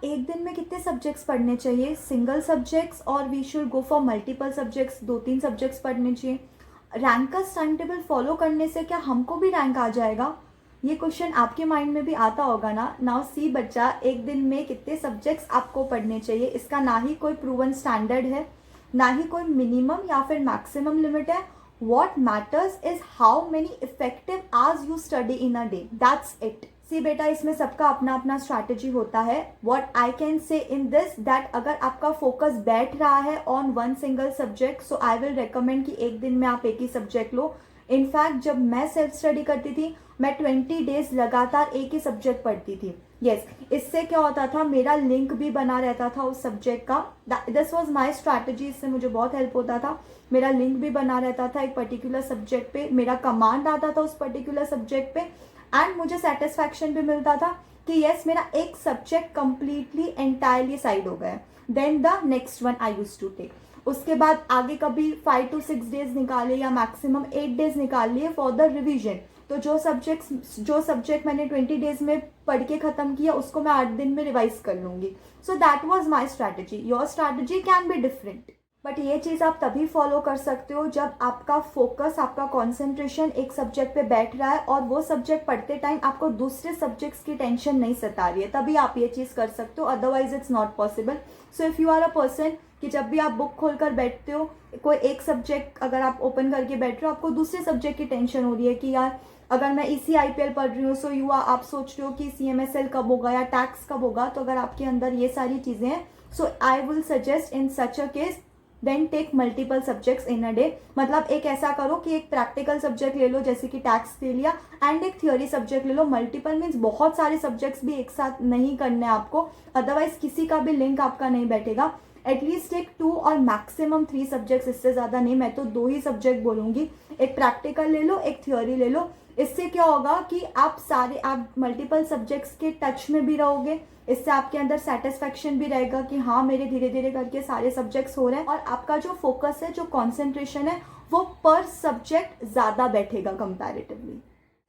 एक दिन में कितने सब्जेक्ट्स पढ़ने चाहिए? सिंगल सब्जेक्ट्स और we should go for multiple subjects, 2-3 subjects पढ़ने चाहिए? रैंकर्स टाइम टेबल फॉलो करने से क्या हमको भी रैंक आ जाएगा? ये क्वेश्चन आपके माइंड में भी आता होगा ना। नाउ सी बच्चा, एक दिन में कितने सब्जेक्ट्स आपको पढ़ने चाहिए, इसका ना ही कोई प्रूवन स्टैंडर्ड है, ना ही कोई मिनिमम या फिर मैक्सिमम लिमिट है. What matters is how many effective hours you study in a day, that's it. See बेटा, इसमें सबका अपना अपना स्ट्रैटेजी होता है. What I can say in this that अगर आपका फोकस बैठ रहा है on one single subject, so I will recommend कि एक दिन में आप एक ही सब्जेक्ट लो. इनफैक्ट जब मैं सेल्फ स्टडी करती थी, मैं 20 डेज लगातार एक ही सब्जेक्ट पढ़ती थी. यस, इससे क्या होता था, मेरा लिंक भी बना रहता था उस सब्जेक्ट का. This was my strategy. इससे मुझे बहुत हेल्प होता था. मेरा लिंक भी बना रहता था एक पर्टिकुलर सब्जेक्ट पे, मेरा कमांड आता था उस पर्टिकुलर सब्जेक्ट पे, एंड मुझे सेटिस्फैक्शन भी मिलता था कि यस, मेरा एक सब्जेक्ट कंप्लीटली एंटायरली साइड हो गया. Then the next one I use to take. उसके बाद आगे कभी 5 to 6 डेज निकाले या मैक्सिमम 8 डेज निकाल लिए फॉर द रिविजन. तो जो सब्जेक्ट मैंने 20 डेज में पढ़ के खत्म किया, उसको मैं 8 दिन में रिवाइज कर लूंगी. So that was my strategy. Your strategy can be different, but ये चीज़ आप तभी फॉलो कर सकते हो जब आपका फोकस, आपका कॉन्सेंट्रेशन एक सब्जेक्ट पे बैठ रहा है और वो सब्जेक्ट पढ़ते टाइम आपको दूसरे सब्जेक्ट्स की टेंशन नहीं सता रही है. तभी आप ये चीज़ कर सकते हो, otherwise it's not possible. So if you are a person कि जब भी आप बुक खोलकर बैठते हो, कोई एक सब्जेक्ट अगर आप ओपन करके बैठ रहे हो, आपको दूसरे सब्जेक्ट की टेंशन हो रही है कि यार अगर मैं ECIPL पढ़ रही हूँ, सो आप सोच रहे हो कि CMSL कब होगा या टैक्स कब होगा. तो अगर आपके अंदर ये सारी चीज़ें हैं, so I will suggest in such a case then take multiple subjects in a day. मतलब एक ऐसा करो कि एक प्रैक्टिकल सब्जेक्ट ले लो, जैसे कि टैक्स ले लिया, एंड एक थियोरी सब्जेक्ट ले लो. मल्टीपल मीन्स बहुत सारे सब्जेक्ट्स भी एक साथ नहीं करने आपको, अदरवाइज किसी का भी लिंक आपका नहीं बैठेगा. एटलीस्ट एक 2 और मैक्सिमम 3 सब्जेक्ट्स, इससे ज़्यादा नहीं. मैं तो 2 ही सब्जेक्ट बोलूँगी. एक प्रैक्टिकल ले लो, एक थ्योरी ले लो. इससे क्या होगा कि आप मल्टीपल सब्जेक्ट्स के टच में भी रहोगे. इससे आपके अंदर सेटिस्फैक्शन भी रहेगा कि हाँ, मेरे धीरे धीरे करके सारे सब्जेक्ट्स हो रहे हैं, और आपका जो फोकस है, जो कॉन्सेंट्रेशन है, वो पर सब्जेक्ट ज़्यादा बैठेगा कंपैरेटिवली.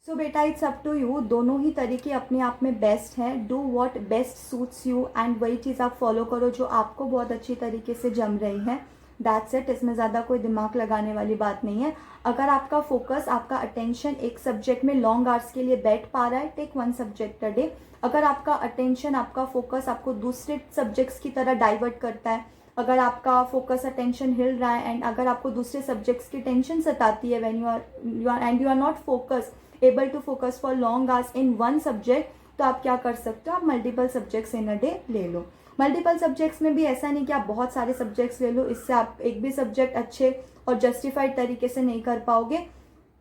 सो बेटा, इट्स अप टू यू. दोनों ही तरीके अपने आप में बेस्ट हैं. Do what best suits you, and वही चीज़ आप फॉलो करो जो आपको बहुत अच्छी तरीके से जम रही है. That's it. इसमें ज़्यादा कोई दिमाग लगाने वाली बात नहीं है. अगर आपका फोकस, आपका अटेंशन एक सब्जेक्ट में लॉन्ग आवर्स के लिए बैठ पा रहा है, टेक 1 सब्जेक्ट अ डे. अगर आपका अटेंशन, आपका फोकस आपको दूसरे सब्जेक्ट्स की तरह डाइवर्ट करता है, अगर आपका फोकस अटेंशन हिल रहा है, एंड अगर आपको दूसरे सब्जेक्ट्स की टेंशन सताती है, when you are not focus able to focus for long hours in one subject, तो आप क्या कर सकते हो, आप multiple subjects in a day ले लो. मल्टीपल सब्जेक्ट्स में भी ऐसा नहीं कि आप बहुत सारे सब्जेक्ट्स ले लो, इससे आप एक भी सब्जेक्ट अच्छे और जस्टिफाइड तरीके से नहीं कर पाओगे.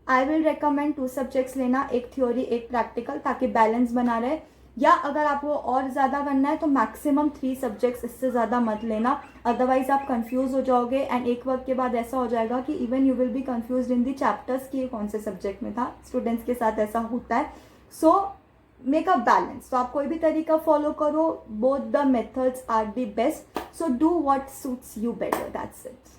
आई विल रिकमेंड 2 सब्जेक्ट्स लेना, एक थ्योरी एक प्रैक्टिकल, ताकि बैलेंस बना रहे. या अगर आपको और ज़्यादा करना है तो मैक्सिमम 3 सब्जेक्ट्स, इससे ज़्यादा मत लेना, अदरवाइज आप कंफ्यूज हो जाओगे. एंड एक वक्त के बाद ऐसा हो जाएगा कि even you will be confuse in the chapters कि ये कौन से सब्जेक्ट में था. स्टूडेंट्स के साथ ऐसा होता है. So make a balance. तो आप कोई भी तरीका फॉलो करो, both the methods are the best. So do what suits you better, that's it.